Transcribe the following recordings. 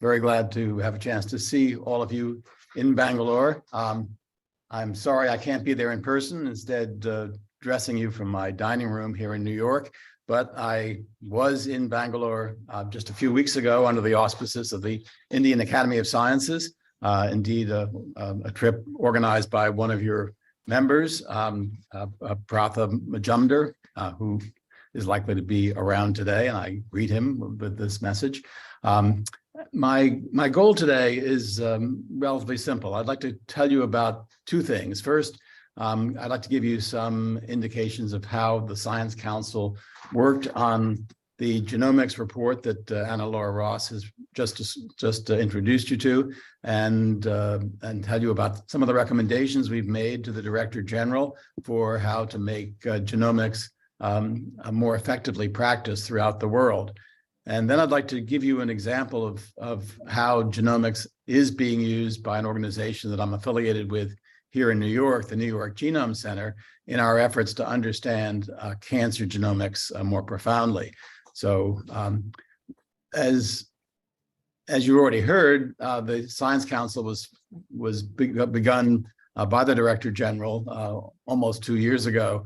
very glad to have a chance to see all of you in Bangalore. I'm sorry I can't be there in person, instead addressing you from my dining room here in New York, but I was in Bangalore just a few weeks ago under the auspices of the Indian Academy of Sciences. Indeed, a trip organized by one of your members, Pratha Majumdar, who is likely to be around today, and I greet him with this message. My goal today is relatively simple. I'd like to tell you about two things. First, I'd like to give you some indications of how the Science Council worked on the genomics report that Anna Laura Ross has just introduced you to, and tell you about some of the recommendations we've made to the Director General for how to make genomics more effectively practiced throughout the world. And then I'd like to give you an example of how genomics is being used by an organization that I'm affiliated with here in New York, the New York Genome Center, in our efforts to understand cancer genomics more profoundly. So as you already heard, the Science Council was begun by the Director General almost 2 years ago,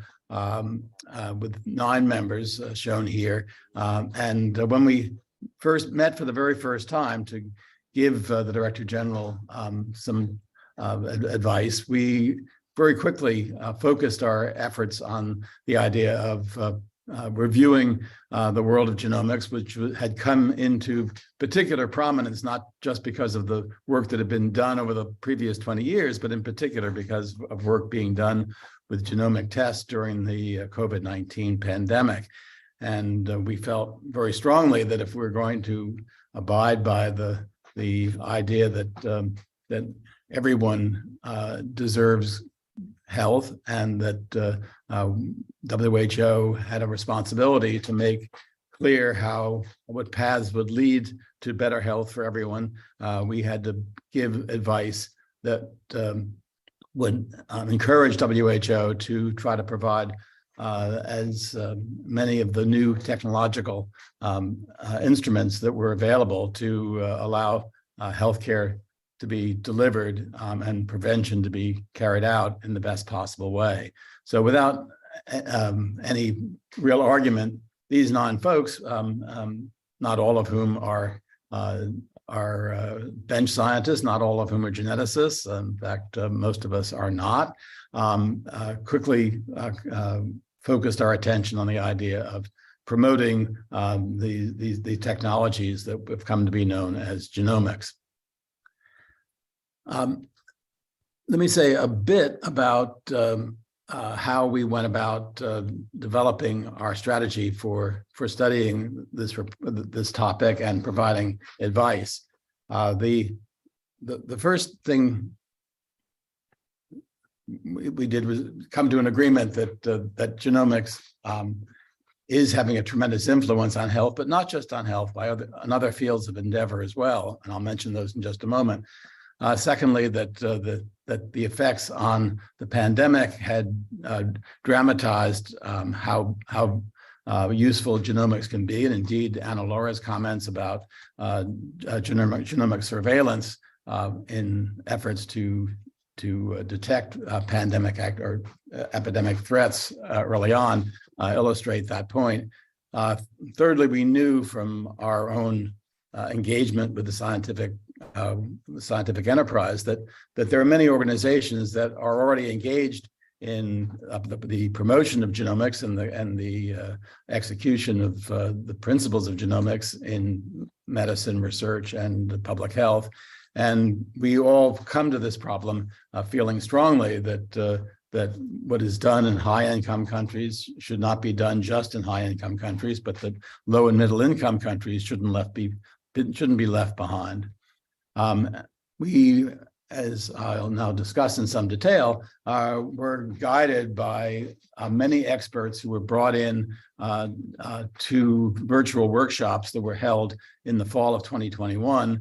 with 9 members shown here. And when we first met for the very first time to give the Director General some advice, we very quickly focused our efforts on the idea of reviewing the world of genomics, which had come into particular prominence, not just because of the work that had been done over the previous 20 years, but in particular because of work being done with genomic tests during the COVID-19 pandemic. And we felt very strongly that if we're going to abide by the idea that everyone deserves health, and that WHO had a responsibility to make clear what paths would lead to better health for everyone, we had to give advice that would encourage WHO to try to provide as many of the new technological instruments that were available to allow healthcare to be delivered and prevention to be carried out in the best possible way. So without any real argument, these 9 folks, not all of whom are bench scientists, not all of whom are geneticists, in fact, most of us are not, quickly focused our attention on the idea of promoting the technologies that have come to be known as genomics. Let me say a bit about how we went about developing our strategy for studying this topic and providing advice. The first thing we did was come to an agreement that genomics is having a tremendous influence on health, but not just on health, on other fields of endeavor as well, and I'll mention those in just a moment. Secondly, that the effects on the pandemic had dramatized how useful genomics can be, and indeed Anna Laura's comments about genomic surveillance in efforts to detect epidemic threats early on illustrate that point. Thirdly, we knew from our own engagement with the scientific enterprise that there are many organizations that are already engaged in the promotion of genomics and the execution of the principles of genomics in medicine, research, and public health. And we all come to this problem feeling strongly that what is done in high-income countries should not be done just in high-income countries, but that low- and middle-income countries shouldn't be left behind. We, as I'll now discuss in some detail, were guided by many experts who were brought in to virtual workshops that were held in the fall of 2021.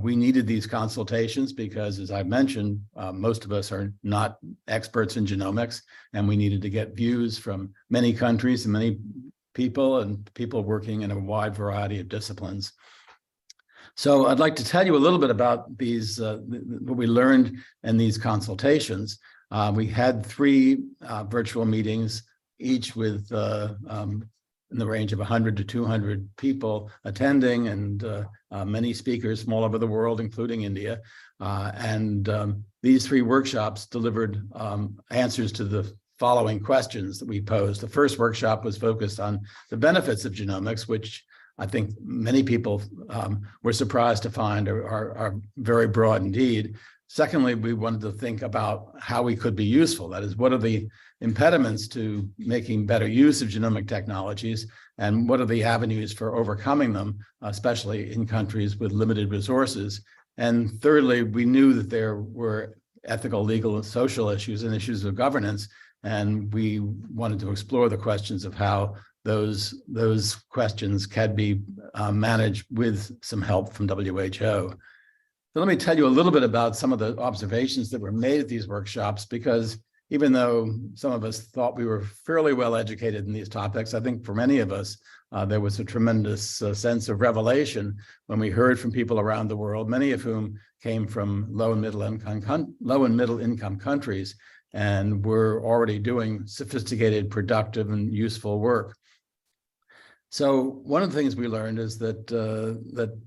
We needed these consultations because, as I mentioned, most of us are not experts in genomics, and we needed to get views from many countries and many people, and people working in a wide variety of disciplines. So I'd like to tell you a little bit about these, what we learned in these consultations. We had 3 virtual meetings, each with in the range of 100 to 200 people attending, and many speakers from all over the world, including India. These 3 workshops delivered answers to the following questions that we posed. The first workshop was focused on the benefits of genomics, which I think many people were surprised to find are very broad indeed. Secondly, we wanted to think about how we could be useful. That is, what are the impediments to making better use of genomic technologies, and what are the avenues for overcoming them, especially in countries with limited resources. And thirdly, we knew that there were ethical, legal, and social issues and issues of governance, and we wanted to explore the questions of how those questions can be managed with some help from WHO. So let me tell you a little bit about some of the observations that were made at these workshops, because even though some of us thought we were fairly well educated in these topics, I think for many of us, there was a tremendous sense of revelation when we heard from people around the world, many of whom came from low and middle income countries, and were already doing sophisticated, productive, and useful work. So one of the things we learned is that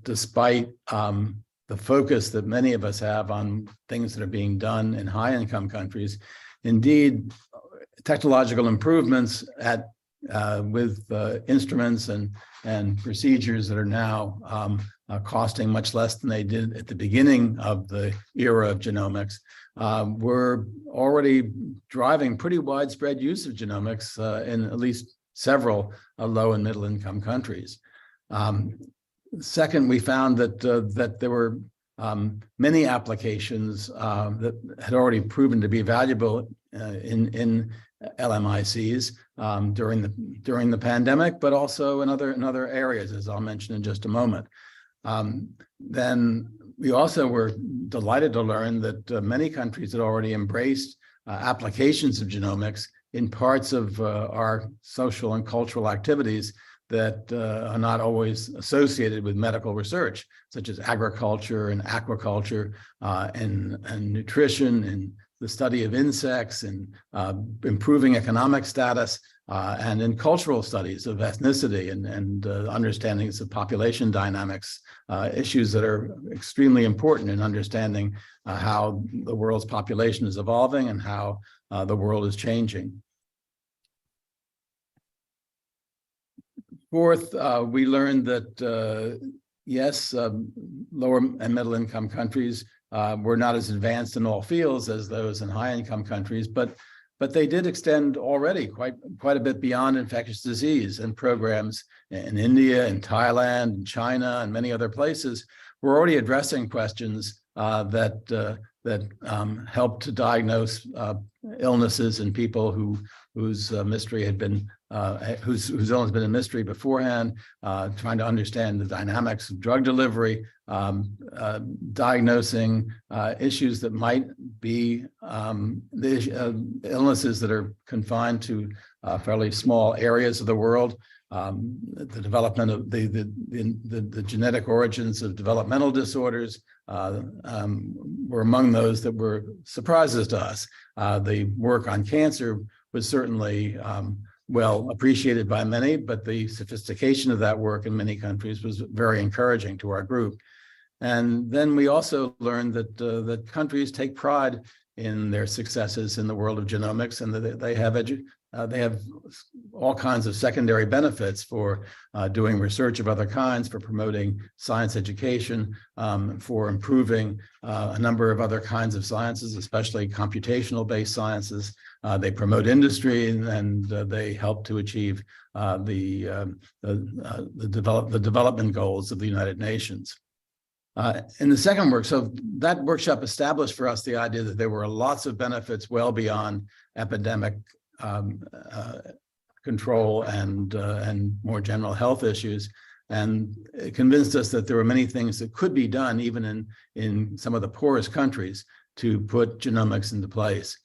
despite the focus that many of us have on things that are being done in high-income countries, indeed, technological improvements with instruments and procedures that are now costing much less than they did at the beginning of the era of genomics, were already driving pretty widespread use of genomics in at least several low and middle income countries. Second, we found that there were many applications that had already proven to be valuable in LMICs during the pandemic, but also in other areas, as I'll mention in just a moment. Then we also were delighted to learn that many countries had already embraced applications of genomics in parts of our social and cultural activities that are not always associated with medical research, such as agriculture and aquaculture and nutrition and the study of insects and improving economic status and in cultural studies of ethnicity and understandings of population dynamics, issues that are extremely important in understanding how the world's population is evolving and how the world is changing. Fourth, we learned that, yes, lower and middle income countries were not as advanced in all fields as those in high income countries, but they did extend already quite a bit beyond infectious disease, and programs in India and Thailand and China and many other places were already addressing questions that helped to diagnose illnesses in people whose mystery had been whose illness had been a mystery beforehand, trying to understand the dynamics of drug delivery, diagnosing issues that might be illnesses that are confined to fairly small areas of the world. The development of the genetic origins of developmental disorders were among those that were surprises to us. The work on cancer was certainly well appreciated by many, but the sophistication of that work in many countries was very encouraging to our group. And then we also learned that countries take pride in their successes in the world of genomics, and that they have all kinds of secondary benefits for doing research of other kinds, for promoting science education, for improving a number of other kinds of sciences, especially computational-based sciences. They promote industry, and they help to achieve the development goals of the United Nations. In the second work, so that workshop established for us the idea that there were lots of benefits well beyond epidemic control and more general health issues, and it convinced us that there were many things that could be done even in some of the poorest countries to put genomics into place.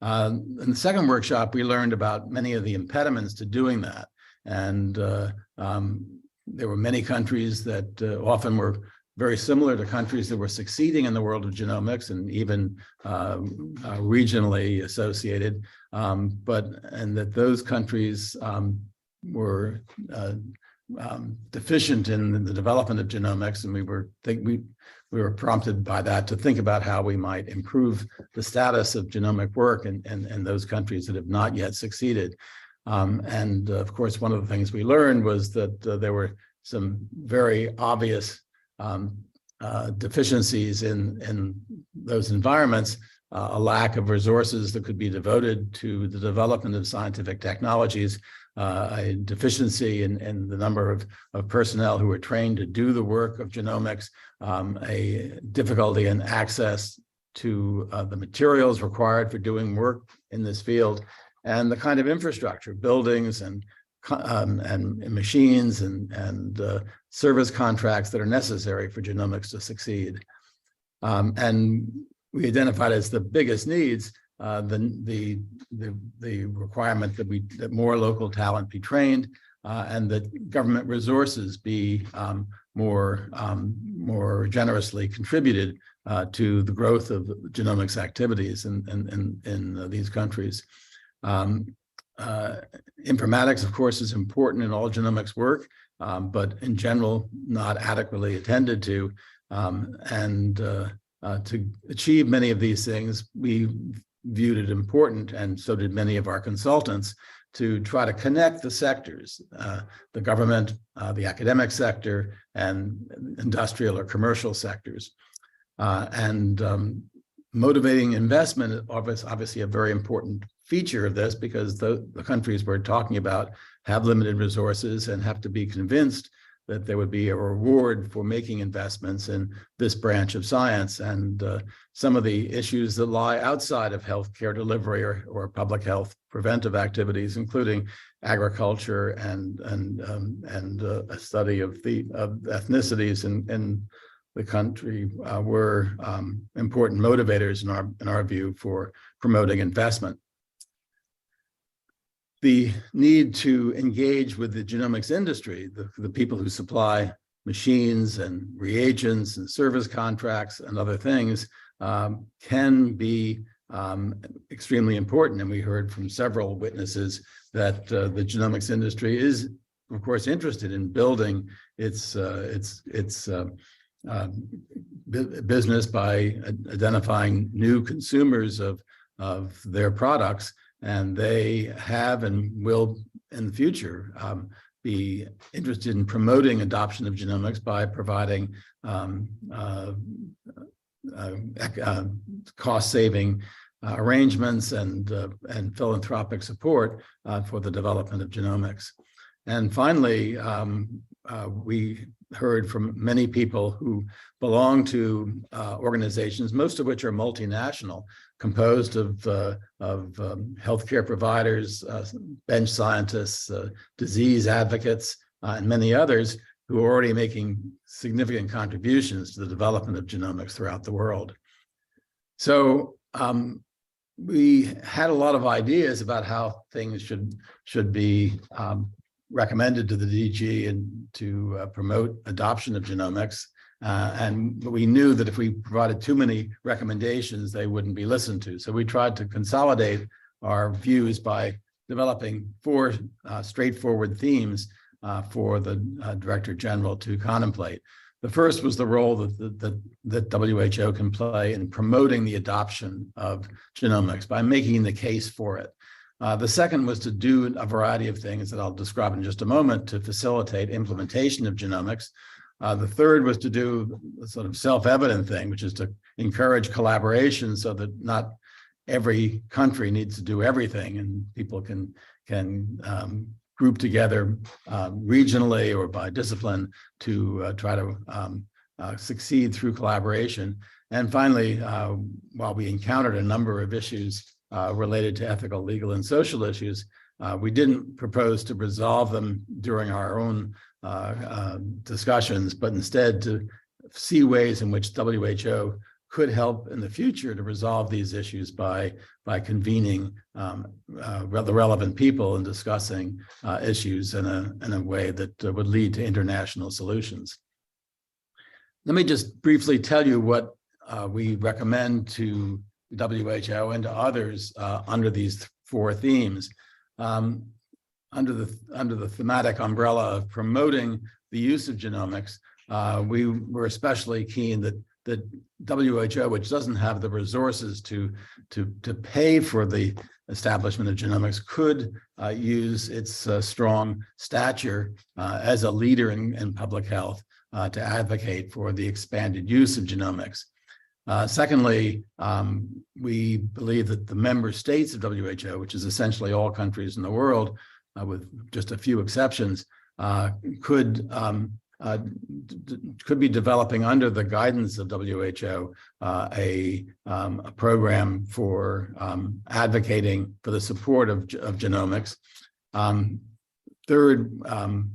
In the second workshop, we learned about many of the impediments to doing that, and there were many countries that often were very similar to countries that were succeeding in the world of genomics and even regionally associated, and that those countries were deficient in the development of genomics, and we were prompted by that to think about how we might improve the status of genomic work in those countries that have not yet succeeded. And of course, one of the things we learned was that there were some very obvious deficiencies in those environments, a lack of resources that could be devoted to the development of scientific technologies, a deficiency in the number of personnel who were trained to do the work of genomics, a difficulty in access to the materials required for doing work in this field, and the kind of infrastructure, buildings and machines and service contracts that are necessary for genomics to succeed. And we identified as the biggest needs the requirement that more local talent be trained, and that government resources be more generously contributed to the growth of genomics activities in these countries. Informatics, of course, is important in all genomics work, but in general, not adequately attended to. To achieve many of these things, we viewed it important, and so did many of our consultants, to try to connect the sectors, the government, the academic sector, and industrial or commercial sectors. Motivating investment is obviously a very important feature of this, because the countries we're talking about have limited resources and have to be convinced that there would be a reward for making investments in this branch of science. And some of the issues that lie outside of healthcare delivery or public health preventive activities, including agriculture and a study of ethnicities in the country, were important motivators in our view for promoting investment. The need to engage with the genomics industry, the people who supply machines and reagents and service contracts and other things, can be extremely important. And we heard from several witnesses that the genomics industry is, of course, interested in building its business by identifying new consumers of their products. And they have and will in the future be interested in promoting adoption of genomics by providing cost-saving arrangements and philanthropic support for the development of genomics. And finally, we heard from many people who belong to organizations, most of which are multinational, composed of healthcare providers, bench scientists, disease advocates, and many others who are already making significant contributions to the development of genomics throughout the world. So we had a lot of ideas about how things should be recommended to the DG and to promote adoption of genomics. But we knew that if we provided too many recommendations, they wouldn't be listened to. So we tried to consolidate our views by developing 4 straightforward themes for the Director General to contemplate. The first was the role that WHO can play in promoting the adoption of genomics by making the case for it. The second was to do a variety of things that I'll describe in just a moment to facilitate implementation of genomics. The third was to do a sort of self-evident thing, which is to encourage collaboration so that not every country needs to do everything, and people can group together regionally or by discipline to try to succeed through collaboration. And finally, while we encountered a number of issues related to ethical, legal, and social issues, we didn't propose to resolve them during our own discussions, but instead to see ways in which WHO could help in the future to resolve these issues by convening the relevant people and discussing issues in a way that would lead to international solutions. Let me just briefly tell you what we recommend to WHO and to others under these 4 themes. Under the thematic umbrella of promoting the use of genomics, we were especially keen that WHO, which doesn't have the resources to pay for the establishment of genomics, could use its strong stature as a leader in public health to advocate for the expanded use of genomics. Secondly, we believe that the member states of WHO, which is essentially all countries in the world, with just a few exceptions, could be developing under the guidance of WHO a program for advocating for the support of genomics. Third,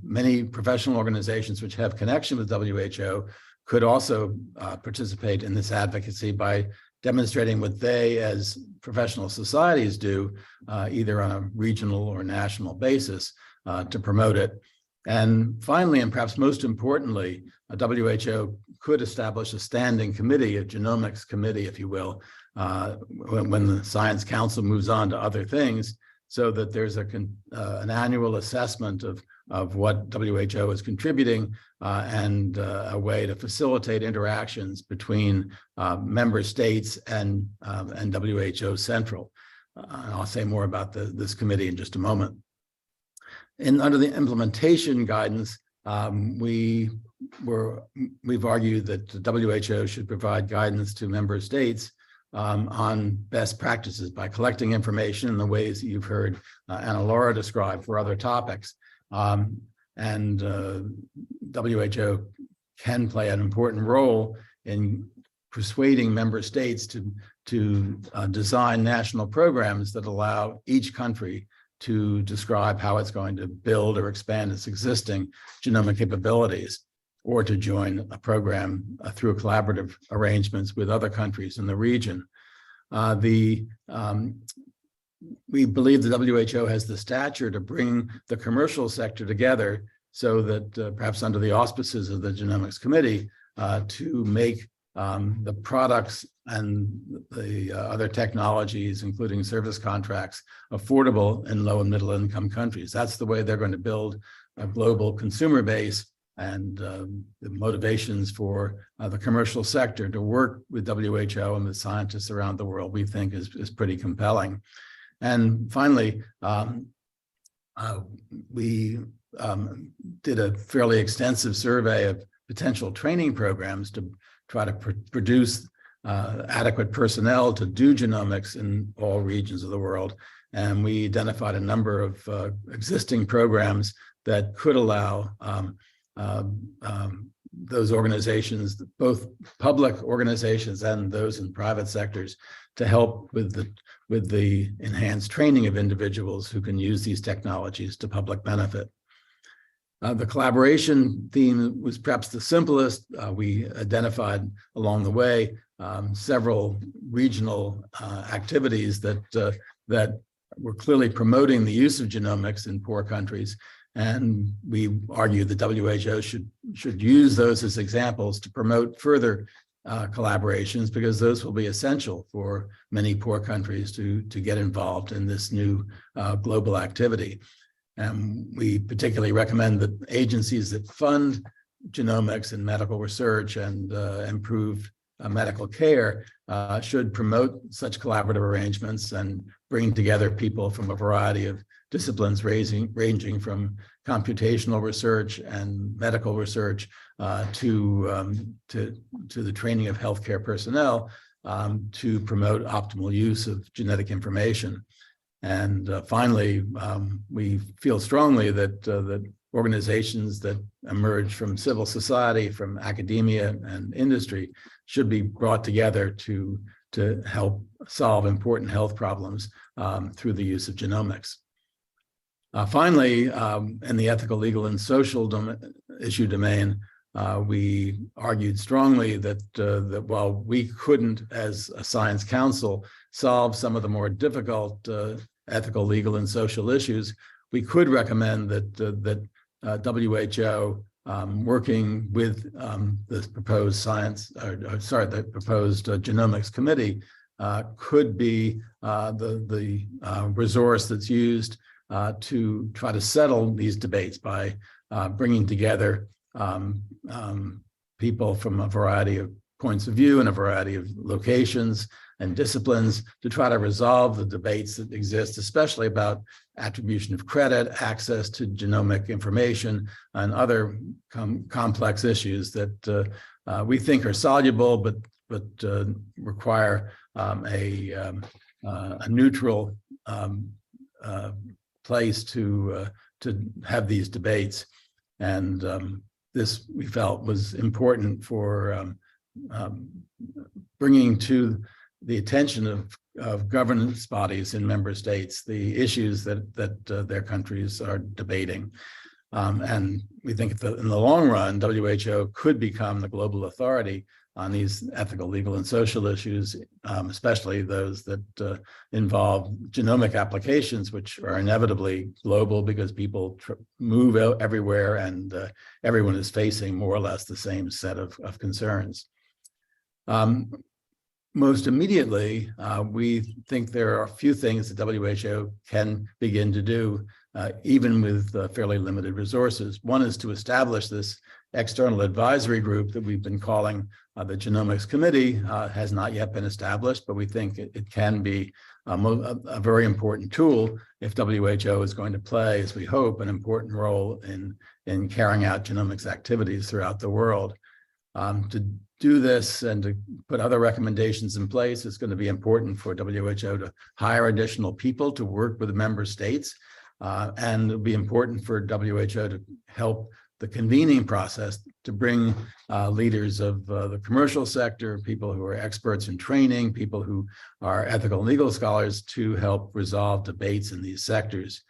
many professional organizations which have connection with WHO could also participate in this advocacy by demonstrating what they as professional societies do, either on a regional or national basis, to promote it. And finally, and perhaps most importantly, WHO could establish a standing committee, a genomics committee, if you will, when the Science Council moves on to other things, so that there's an annual assessment of what WHO is contributing and a way to facilitate interactions between member states and WHO Central. I'll say more about this committee in just a moment. And under the implementation guidance, we've argued that the WHO should provide guidance to member states on best practices by collecting information in the ways that you've heard Anna Laura describe for other topics. And WHO can play an important role in persuading member states to design national programs that allow each country to describe how it's going to build or expand its existing genomic capabilities, or to join a program through collaborative arrangements with other countries in the region. We believe the WHO has the stature to bring the commercial sector together so that perhaps under the auspices of the Genomics Committee to make the products and the other technologies, including service contracts, affordable in low and middle income countries. That's the way they're going to build a global consumer base, and the motivations for the commercial sector to work with WHO and with scientists around the world, we think is pretty compelling. And finally, we did a fairly extensive survey of potential training programs to try to produce adequate personnel to do genomics in all regions of the world. And we identified a number of existing programs that could allow those organizations, both public organizations and those in private sectors, to help with the enhanced training of individuals who can use these technologies to public benefit. The collaboration theme was perhaps the simplest. We identified along the way several regional activities that were clearly promoting the use of genomics in poor countries. And we argued that WHO should use those as examples to promote further collaborations, because those will be essential for many poor countries to get involved in this new global activity. And we particularly recommend that agencies that fund genomics and medical research and improved medical care should promote such collaborative arrangements and bring together people from a variety of disciplines ranging from computational research and medical research to the training of healthcare personnel to promote optimal use of genetic information. And finally, we feel strongly that organizations that emerge from civil society, from academia and industry should be brought together to help solve important health problems through the use of genomics. Finally, in the ethical, legal, and social issue domain, we argued strongly that while we couldn't, as a science council, solve some of the more difficult ethical, legal, and social issues, we could recommend that WHO working with this proposed the proposed genomics committee could be the resource that's used to try to settle these debates by bringing together people from a variety of points of view and a variety of locations and disciplines to try to resolve the debates that exist, especially about attribution of credit, access to genomic information, and other complex issues that we think are soluble, but require a neutral place to have these debates. And this, we felt, was important for bringing to the attention of governance bodies in member states the issues that their countries are debating. And we think in the long run, WHO could become the global authority on these ethical, legal, and social issues, especially those that involve genomic applications, which are inevitably global because people move out everywhere, and everyone is facing more or less the same set of concerns. Most immediately, we think there are a few things that WHO can begin to do, even with fairly limited resources. One is to establish this external advisory group that we've been calling the Genomics Committee. Has not yet been established, but we think it can be a very important tool if WHO is going to play, as we hope, an important role in carrying out genomics activities throughout the world. To do this and to put other recommendations in place, it's going to be important for WHO to hire additional people to work with the member states. And it'll be important for WHO to help the convening process to bring leaders of the commercial sector, people who are experts in training, people who are ethical and legal scholars to help resolve debates in these sectors.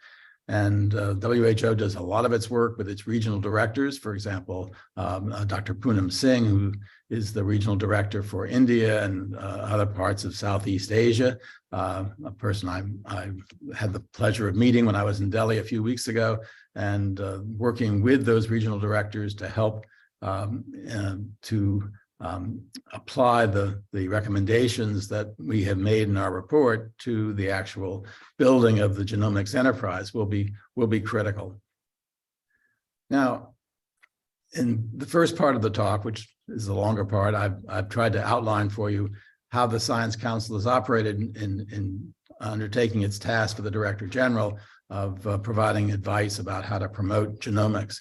And WHO does a lot of its work with its regional directors. For example, Dr. Poonam Singh, who is the regional director for India and other parts of Southeast Asia, a person I had the pleasure of meeting when I was in Delhi a few weeks ago, and working with those regional directors to help to apply the recommendations that we have made in our report to the actual building of the genomics enterprise will be critical. Now, in the first part of the talk, which is the longer part, I've tried to outline for you how the Science Council has operated in undertaking its task for the Director General of providing advice about how to promote genomics.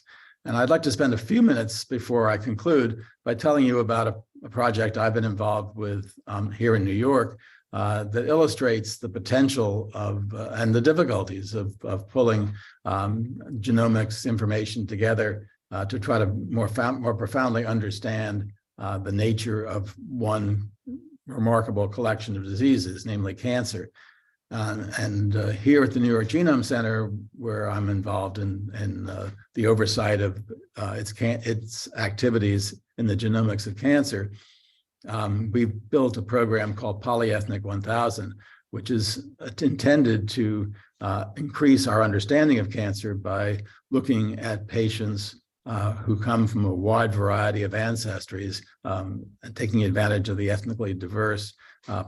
And I'd like to spend a few minutes before I conclude by telling you about a project I've been involved with here in New York that illustrates the potential of and the difficulties of pulling genomics information together to try to more profoundly understand the nature of one remarkable collection of diseases, namely cancer. And here at the New York Genome Center, where I'm involved in the oversight of its activities in the genomics of cancer, we've built a program called Polyethnic 1000, which is intended to increase our understanding of cancer by looking at patients who come from a wide variety of ancestries, and taking advantage of the ethnically diverse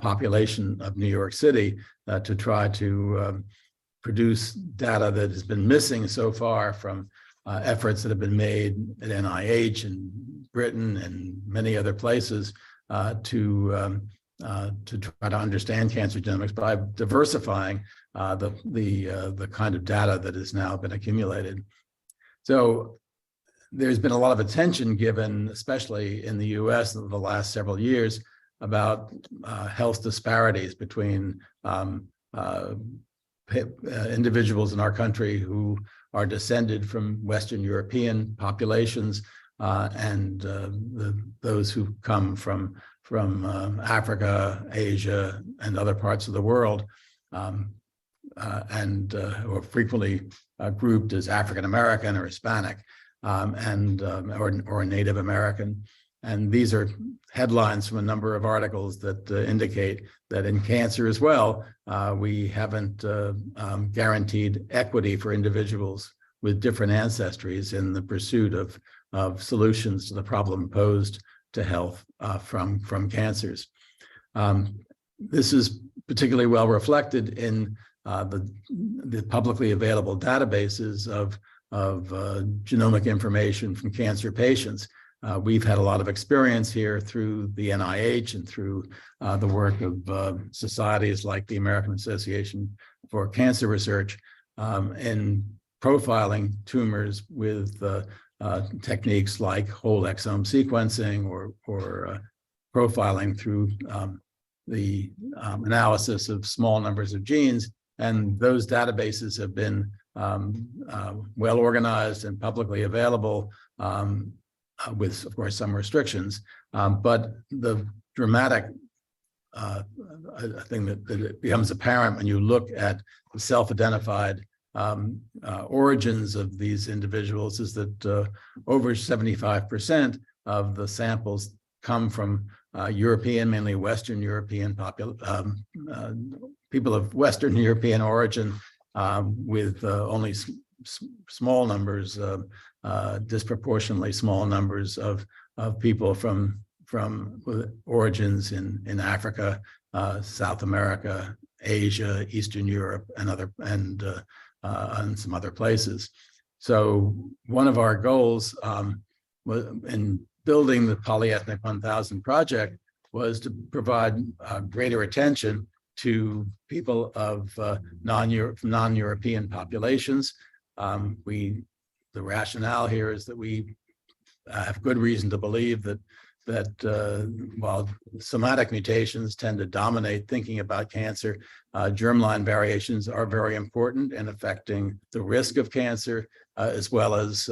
population of New York City to try to produce data that has been missing so far from efforts that have been made at NIH and Britain and many other places to try to understand cancer genomics by diversifying the kind of data that has now been accumulated. So there's been a lot of attention given, especially in the US in the last several years, about health disparities between individuals in our country who are descended from Western European populations and those who come from Africa, Asia, and other parts of the world, and who are frequently grouped as African American or Hispanic, or Native American. And these are headlines from a number of articles that indicate that in cancer as well, we haven't guaranteed equity for individuals with different ancestries in the pursuit of solutions to the problem posed to health from cancers. This is particularly well reflected in the publicly available databases of genomic information from cancer patients. We've had a lot of experience here through the NIH and through the work of societies like the American Association for Cancer Research in profiling tumors with techniques like whole exome sequencing or profiling through the analysis of small numbers of genes. And those databases have been well organized and publicly available, with, of course, some restrictions. But the dramatic thing that becomes apparent when you look at the self-identified origins of these individuals is that over 75% of the samples come from European, mainly Western European people of Western European origin, with only small numbers, disproportionately small numbers of people from origins in Africa, South America, Asia, Eastern Europe, and some other places. So one of our goals in building the Polyethnic 1000 project was to provide greater attention to people of non-European populations. The rationale here is that we have good reason to believe that while somatic mutations tend to dominate thinking about cancer, germline variations are very important in affecting the risk of cancer, as well as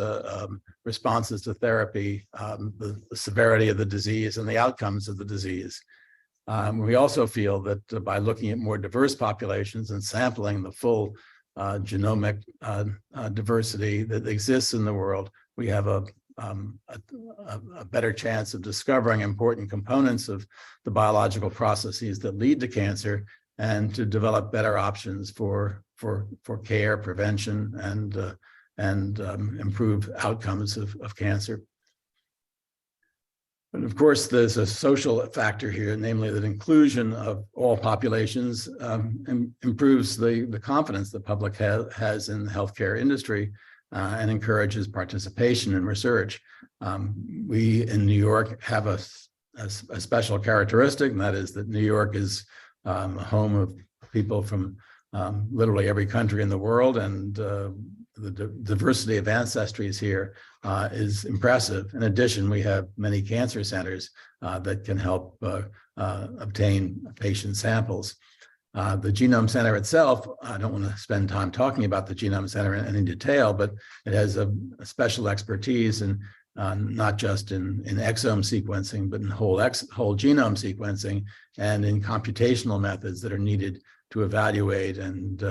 responses to therapy, the severity of the disease, and the outcomes of the disease. We also feel that by looking at more diverse populations and sampling the full genomic diversity that exists in the world, we have a better chance of discovering important components of the biological processes that lead to cancer, and to develop better options for care, prevention, and improve outcomes of cancer. But of course, there's a social factor here, namely that inclusion of all populations improves the confidence the public has in the healthcare industry, and encourages participation in research. We in New York have a special characteristic, and that is that New York is a home of people from literally every country in the world, and the diversity of ancestries here is impressive. In addition, we have many cancer centers that can help obtain patient samples. The Genome Center itself, I don't want to spend time talking about the Genome Center in any detail, but it has a special expertise in not just in exome sequencing, but in whole genome sequencing, and in computational methods that are needed to evaluate and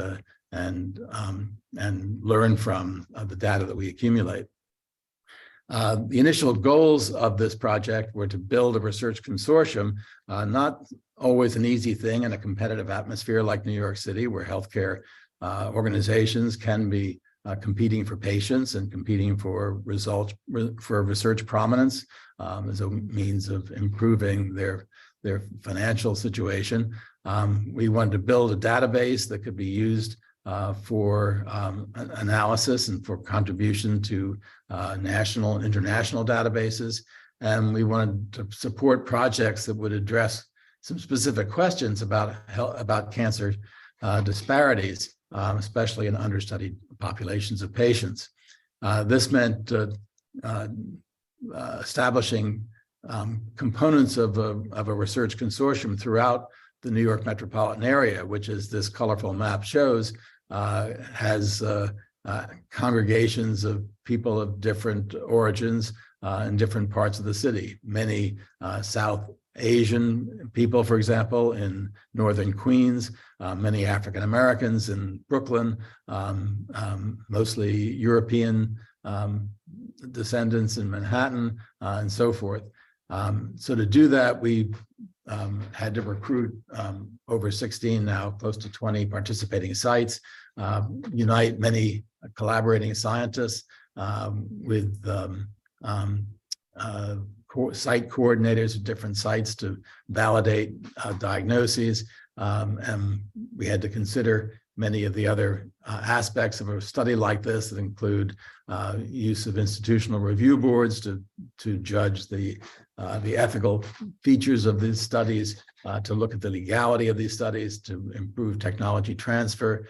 learn from the data that we accumulate. The initial goals of this project were to build a research consortium, not always an easy thing in a competitive atmosphere like New York City, where healthcare organizations can be competing for patients and competing for results, for research prominence, as a means of improving their financial situation. We wanted to build a database that could be used for analysis and for contribution to national and international databases. And we wanted to support projects that would address some specific questions about cancer disparities, especially in understudied populations of patients. This meant establishing components of a research consortium throughout the New York metropolitan area, which, as this colorful map shows, has congregations of people of different origins in different parts of the city. Many South Asian people, for example, in northern Queens, many African Americans in Brooklyn, mostly European descendants in Manhattan, and so forth. So to do that, we had to recruit over 16, now close to 20 participating sites, unite many collaborating scientists with site coordinators at different sites to validate diagnoses. And we had to consider many of the other aspects of a study like this that include use of institutional review boards to judge the ethical features of these studies, to look at the legality of these studies, to improve technology transfer.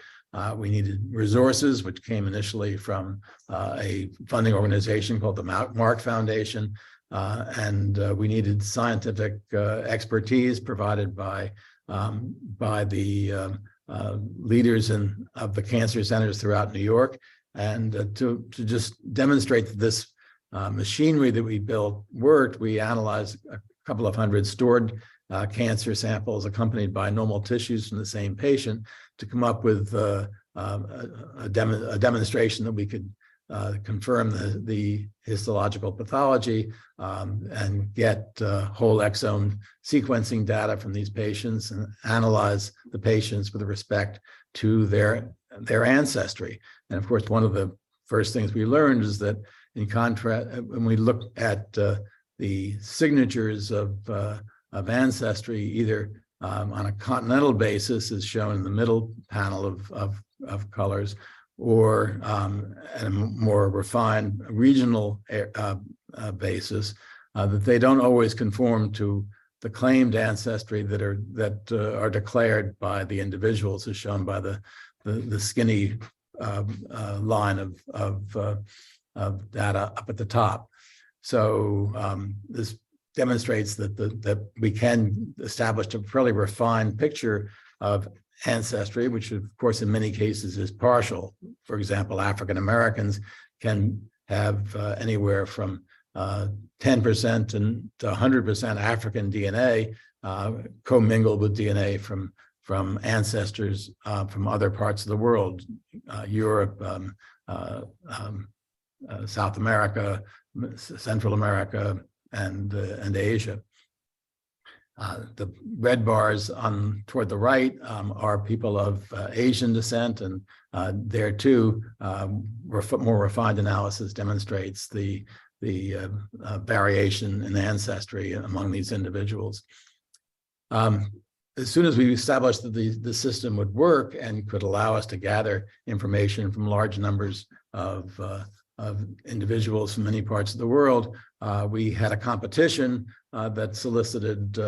We needed resources, which came initially from a funding organization called the Mark Foundation, and we needed scientific expertise provided by the leaders of the cancer centers throughout New York, and to just demonstrate that this machinery that we built worked. We analyzed a couple of hundred stored cancer samples accompanied by normal tissues from the same patient to come up with a demonstration that we could confirm the histological pathology and get whole exome sequencing data from these patients and analyze the patients with respect to their ancestry. And of course, one of the first things we learned is that in contrast, when we look at the signatures of ancestry, either on a continental basis, as shown in the middle panel of colors, or at a more refined regional basis, that they don't always conform to the claimed ancestry that are declared by the individuals, as shown by the skinny line of data up at the top. So this demonstrates that we can establish a fairly refined picture of ancestry, which of course in many cases is partial. For example, African Americans can have anywhere from 10% to 100% African DNA commingled with DNA from ancestors from other parts of the world, Europe, South America, Central America, and Asia. The red bars toward the right are people of Asian descent, and there too, more refined analysis demonstrates the variation in ancestry among these individuals. As soon as we established that the system would work and could allow us to gather information from large numbers of individuals from many parts of the world, we had a competition that solicited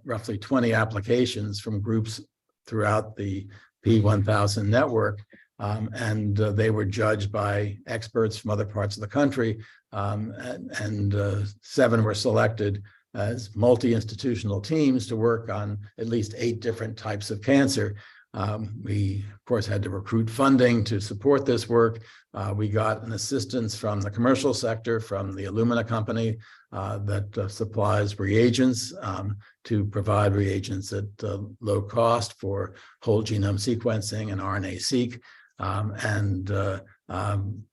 roughly 20 applications from groups throughout the P1000 network, and they were judged by experts from other parts of the country, and 7 were selected as multi-institutional teams to work on at least 8 different types of cancer. We, of course, had to recruit funding to support this work. We got an assistance from the commercial sector, from the Illumina company that supplies reagents to provide reagents at low cost for whole genome sequencing and RNA-seq.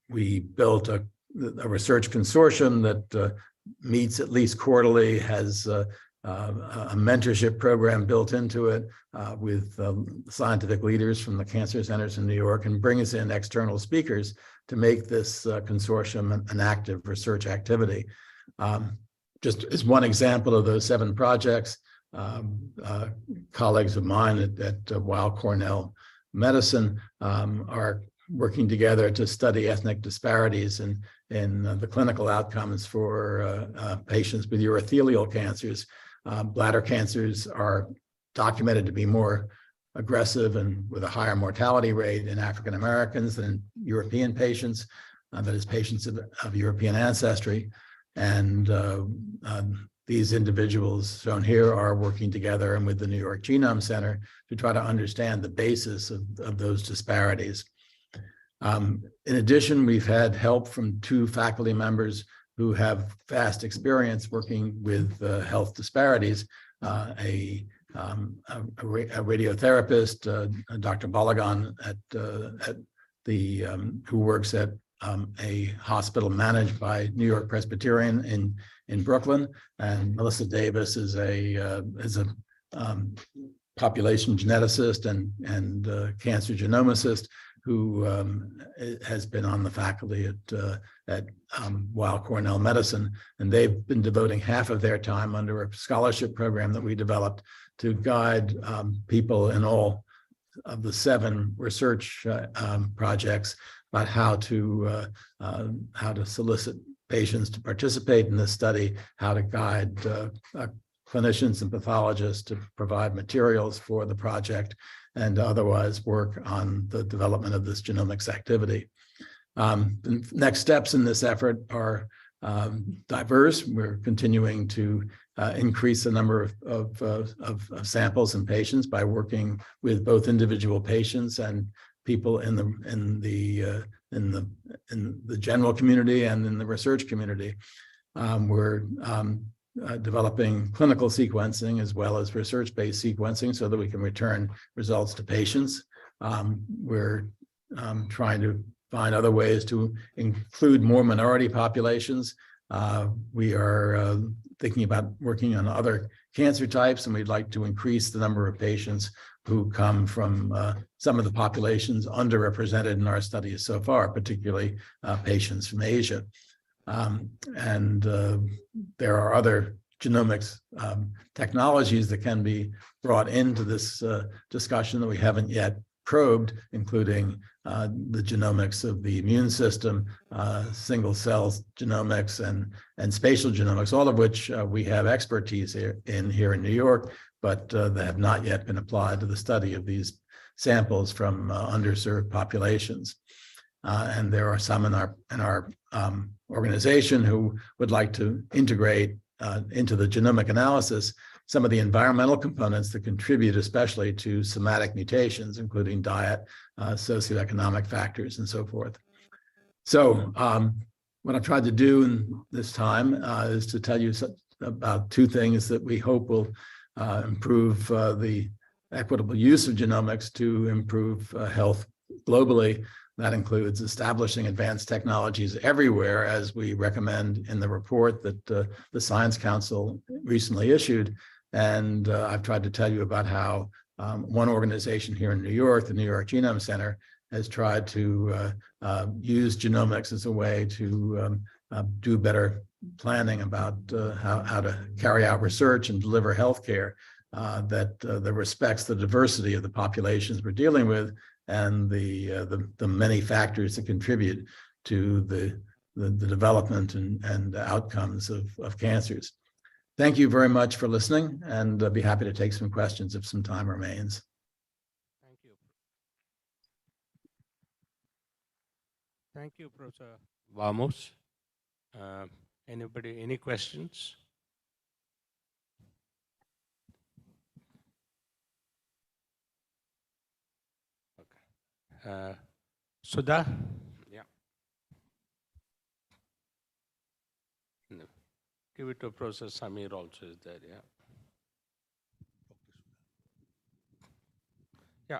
We built a research consortium that meets at least quarterly, has a mentorship program built into it with scientific leaders from the cancer centers in New York, and brings in external speakers to make this consortium an active research activity. Just as one example of those 7 projects, colleagues of mine at Weill Cornell Medicine are working together to study ethnic disparities in the clinical outcomes for patients with urothelial cancers. Bladder cancers are documented to be more aggressive and with a higher mortality rate in African Americans than in European patients, that is, patients of European ancestry. And these individuals shown here are working together and with the New York Genome Center to try to understand the basis of those disparities. In addition, we've had help from 2 faculty members who have vast experience working with health disparities. A radiotherapist, Dr. Balagan, who works at a hospital managed by New York Presbyterian in Brooklyn, and Melissa Davis is a population geneticist and cancer genomicist who has been on the faculty at Weill Cornell Medicine, and they've been devoting half of their time under a scholarship program that we developed to guide people in all of the 7 research projects about how to solicit patients to participate in this study, how to guide clinicians and pathologists to provide materials for the project, and otherwise work on the development of this genomics activity. The next steps in this effort are diverse. We're continuing to increase the number of samples and patients by working with both individual patients and people in the general community and in the research community. We're developing clinical sequencing as well as research-based sequencing so that we can return results to patients. We're trying to find other ways to include more minority populations. We are thinking about working on other cancer types, and we'd like to increase the number of patients who come from some of the populations underrepresented in our studies so far, particularly patients from Asia. And there are other genomics technologies that can be brought into this discussion that we haven't yet probed, including the genomics of the immune system, single cell genomics, and spatial genomics, all of which we have expertise here in New York, but they have not yet been applied to the study of these samples from underserved populations. And there are some in our organization who would like to integrate into the genomic analysis some of the environmental components that contribute especially to somatic mutations, including diet, socioeconomic factors, and so forth. So what I've tried to do in this time is to tell you about 2 things that we hope will improve the equitable use of genomics to improve health globally. That includes establishing advanced technologies everywhere, as we recommend in the report that the Science Council recently issued. And I've tried to tell you about how one organization here in New York, the New York Genome Center, has tried to use genomics as a way to do better planning about how to carry out research and deliver healthcare that respects the diversity of the populations we're dealing with and the many factors that contribute to the development and outcomes of cancers. Thank you very much for listening, and I'd be happy to take some questions if some time remains. Thank you. Thank you, Professor Varmus. Anybody, any questions? Okay. Sudha? Yeah. No. Give it to Professor Samir also is there, yeah. Yeah.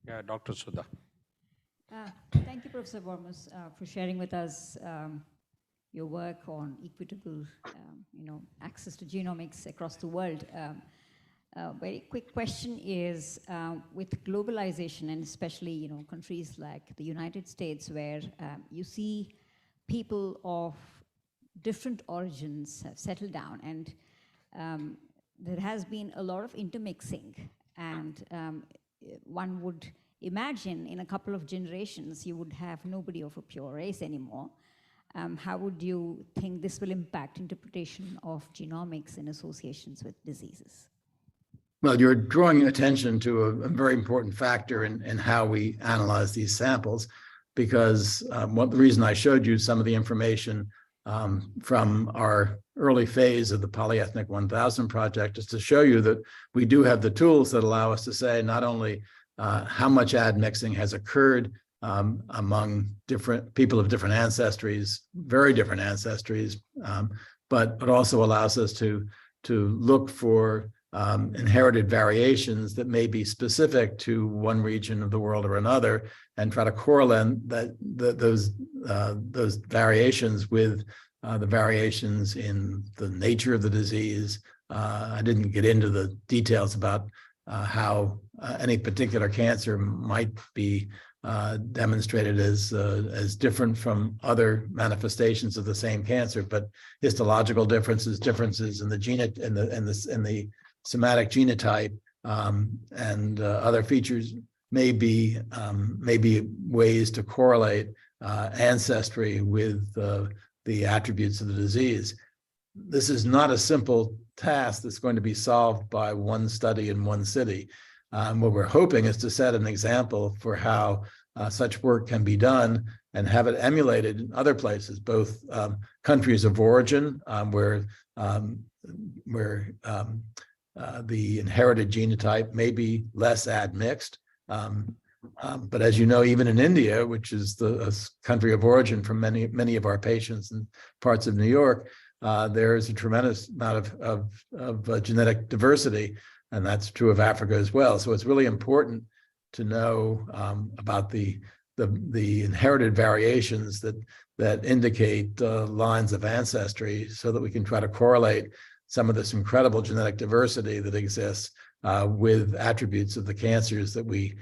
Yeah, Dr. Sudha. Thank you, Professor Varmus, for sharing with us your work on equitable, access to genomics across the world. Very quick question is, with globalization, and especially, countries like the United States, where you see people of different origins have settled down, and there has been a lot of intermixing, and one would imagine in a couple of generations you would have nobody of a pure race anymore. How would you think this will impact interpretation of genomics in associations with diseases? Well, you're drawing attention to a very important factor in how we analyze these samples, because the reason I showed you some of the information from our early phase of the Polyethnic 1000 project is to show you that we do have the tools that allow us to say not only how much admixing has occurred among different people of different ancestries, very different ancestries, but also allows us to look for inherited variations that may be specific to one region of the world or another, and try to correlate those variations with the variations in the nature of the disease. I didn't get into the details about how any particular cancer might be demonstrated as different from other manifestations of the same cancer, but histological differences in the the somatic genotype, and other features may be ways to correlate ancestry with the attributes of the disease. This is not a simple task that's going to be solved by one study in one city. What we're hoping is to set an example for how such work can be done and have it emulated in other places, both countries of origin, where the inherited genotype may be less admixed. But as you know, even in India, which is the country of origin for many of our patients in parts of New York, there is a tremendous amount of genetic diversity, and that's true of Africa as well. So it's really important to know about the inherited variations that indicate lines of ancestry, so that we can try to correlate some of this incredible genetic diversity that exists with attributes of the cancers that we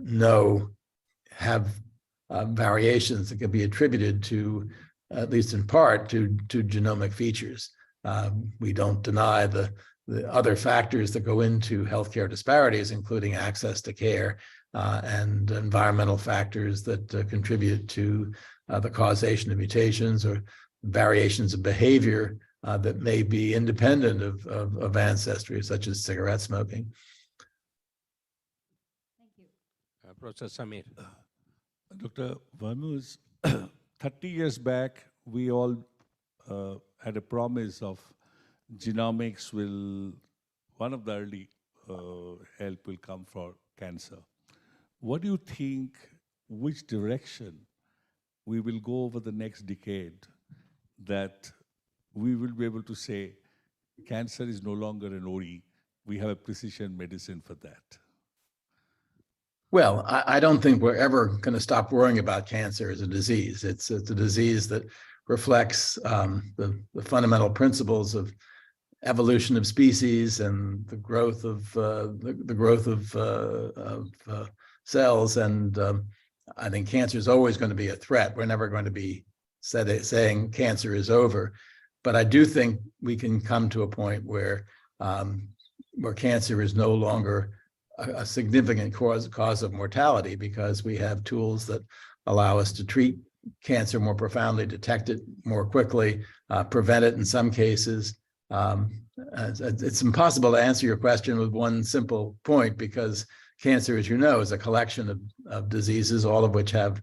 know have variations that can be attributed to, at least in part, to genomic features. We don't deny the other factors that go into healthcare disparities, including access to care and environmental factors that contribute to the causation of mutations or variations of behavior that may be independent of ancestry, such as cigarette smoking. Thank you. Professor Samir. Dr. Varmus, 30 years back, we all had a promise of genomics one of the early help will come for cancer. What do you think, which direction we will go over the next decade that we will be able to say cancer is no longer an OE, we have a precision medicine for that? Well, I don't think we're ever going to stop worrying about cancer as a disease. It's a disease that reflects the fundamental principles of evolution of species and the growth of cells. And I think cancer is always going to be a threat. We're never going to be saying cancer is over. But I do think we can come to a point where cancer is no longer a significant cause of mortality, because we have tools that allow us to treat cancer more profoundly, detect it more quickly, prevent it in some cases. It's impossible to answer your question with one simple point, because cancer, as you know, is a collection of diseases, all of which have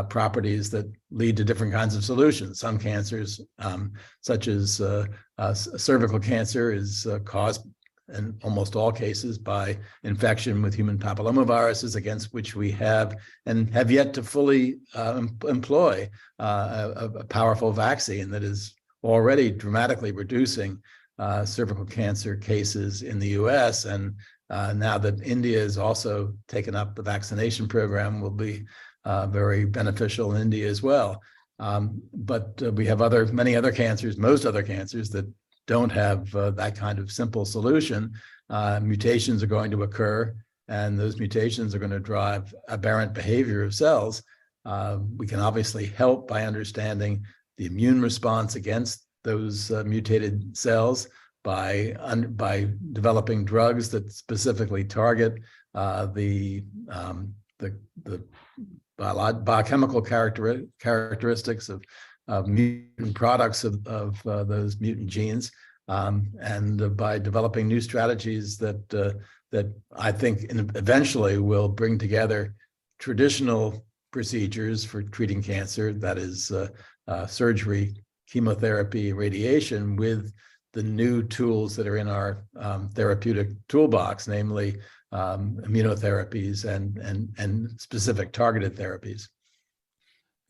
properties that lead to different kinds of solutions. Some cancers, such as cervical cancer, is caused in almost all cases by infection with human papillomaviruses, against which we have yet to fully employ a powerful vaccine that is already dramatically reducing cervical cancer cases in the US. And now that India has also taken up the vaccination program, will be very beneficial in India as well. But we have many other cancers, most other cancers, that don't have that kind of simple solution. Mutations are going to occur, and those mutations are going to drive aberrant behavior of cells. We can obviously help by understanding the immune response against those mutated cells by developing drugs that specifically target the biochemical characteristics of mutant products of those mutant genes, and by developing new strategies that I think eventually will bring together traditional procedures for treating cancer, that is surgery, chemotherapy, radiation, with the new tools that are in our therapeutic toolbox, namely immunotherapies and specific targeted therapies.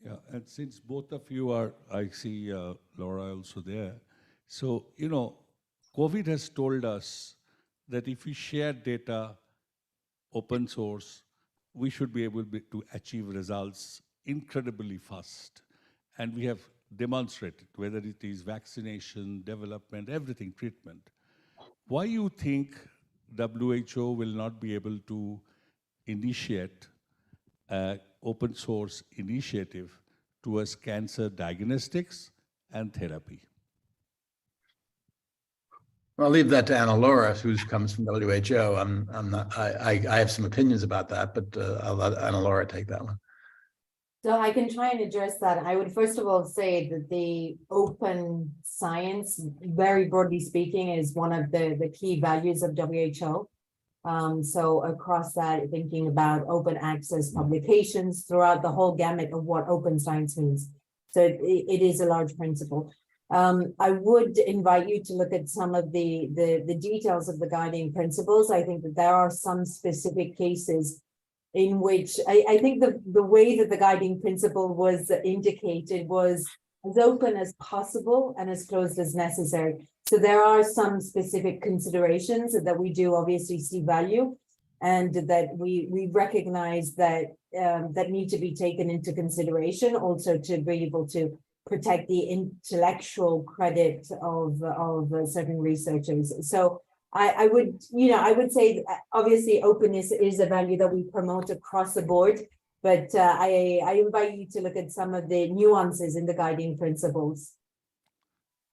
Yeah, and since both of you are, I see Laura also there. So, COVID has told us that if we share data, open source, we should be able to achieve results incredibly fast. And we have demonstrated, whether it is vaccination, development, everything, treatment. Why you think WHO will not be able to initiate an open source initiative towards cancer diagnostics and therapy? I'll leave that to Anna Laura, who comes from WHO. I'm not. I have some opinions about that, but I'll let Anna Laura take that one. So I can try and address that. I would first of all say that the open science, very broadly speaking, is one of the key values of WHO. So across that, thinking about open access publications throughout the whole gamut of what open science means. So it is a large principle. I would invite you to look at some of the details of the guiding principles. I think that there are some specific cases in which I think the way that the guiding principle was indicated was as open as possible and as closed as necessary. So there are some specific considerations that we do obviously see value and that we recognize that that need to be taken into consideration, also to be able to protect the intellectual credit of certain researchers. So I would say that obviously openness is a value that we promote across the board, but I invite you to look at some of the nuances in the guiding principles.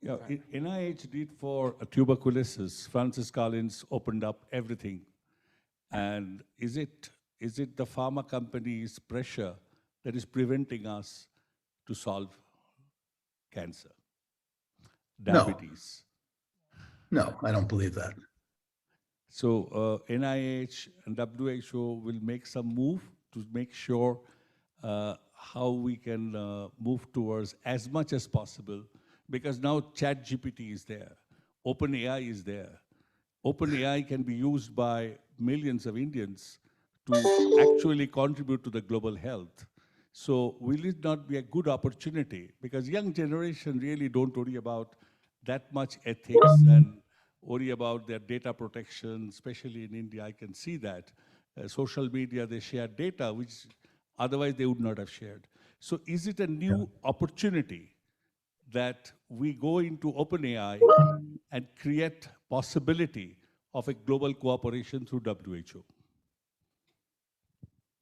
Yeah, NIH did for tuberculosis. Francis Collins opened up everything. And is it the pharma companies' pressure that is preventing us to solve cancer, diabetes? No, I don't believe that. So NIH and WHO will make some move to make sure how we can move towards as much as possible, because now ChatGPT is there, OpenAI is there. OpenAI can be used by millions of Indians to actually contribute to the global health. So will it not be a good opportunity? Because young generation really don't worry about that much ethics and worry about their data protection, especially in India. I can see that. Social media, they share data, which otherwise they would not have shared. So is it a new opportunity that we go into OpenAI and create possibility of a global cooperation through WHO?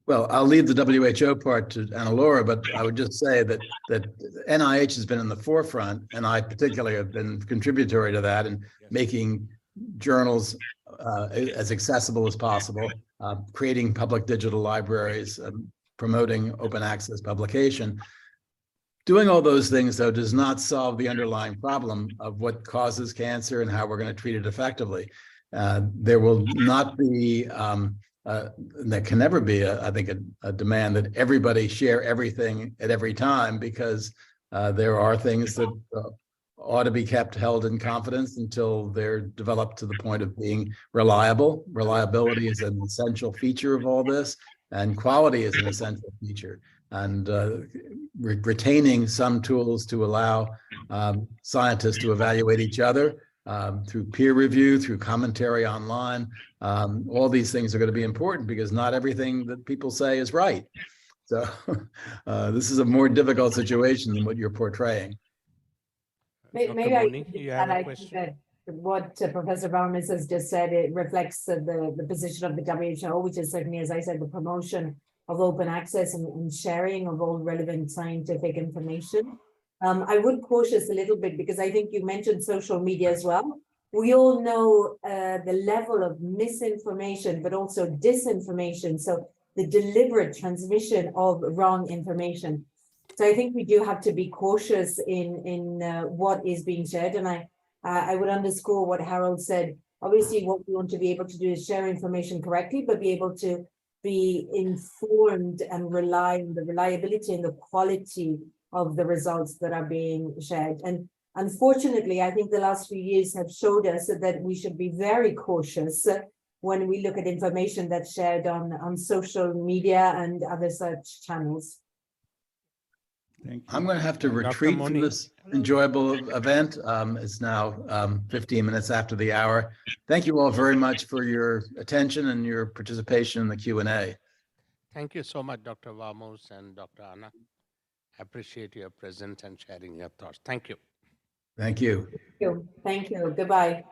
Well, I'll leave the WHO part to Anna Laura, but I would just say that NIH has been in the forefront, and I particularly have been contributory to that in making journals as accessible as possible, creating public digital libraries, promoting open access publication. Doing all those things, though, does not solve the underlying problem of what causes cancer and how we're going to treat it effectively. There will not be there can never be, I think, a demand that everybody share everything at every time, because there are things that ought to be kept held in confidence until they're developed to the point of being reliable. Reliability is an essential feature of all this, and quality is an essential feature. And retaining some tools to allow scientists to evaluate each other through peer review, through commentary online. All these things are going to be important, because not everything that people say is right. So this is a more difficult situation than what you're portraying. Maybe Moni, you have a I question? think that what Professor Varmus has just said, it reflects the position of the WHO, which is certainly, as I said, the promotion of open access and sharing of all relevant scientific information. I would cautious a little bit, because I think you mentioned social media as well. We all know the level of misinformation, but also disinformation. So the deliberate transmission of wrong information. So I think we do have to be cautious in what is being shared. And I would underscore what Harold said. Obviously, what we want to be able to do is share information correctly, but be able to be informed and rely on the reliability and the quality of the results that are being shared. And unfortunately, I think the last few years have showed us that we should be very cautious when we look at information that's shared on social media and other such channels. Thank you. I'm going to have to retreat from Moni. this enjoyable event. It's now 15 minutes after the hour. Thank you all very much for your attention and your participation in the Q&A. Thank you so much, Dr. Varmus and Dr. Anna. appreciate your presence and sharing your thoughts. Thank you. Thank you. Thank you. Goodbye.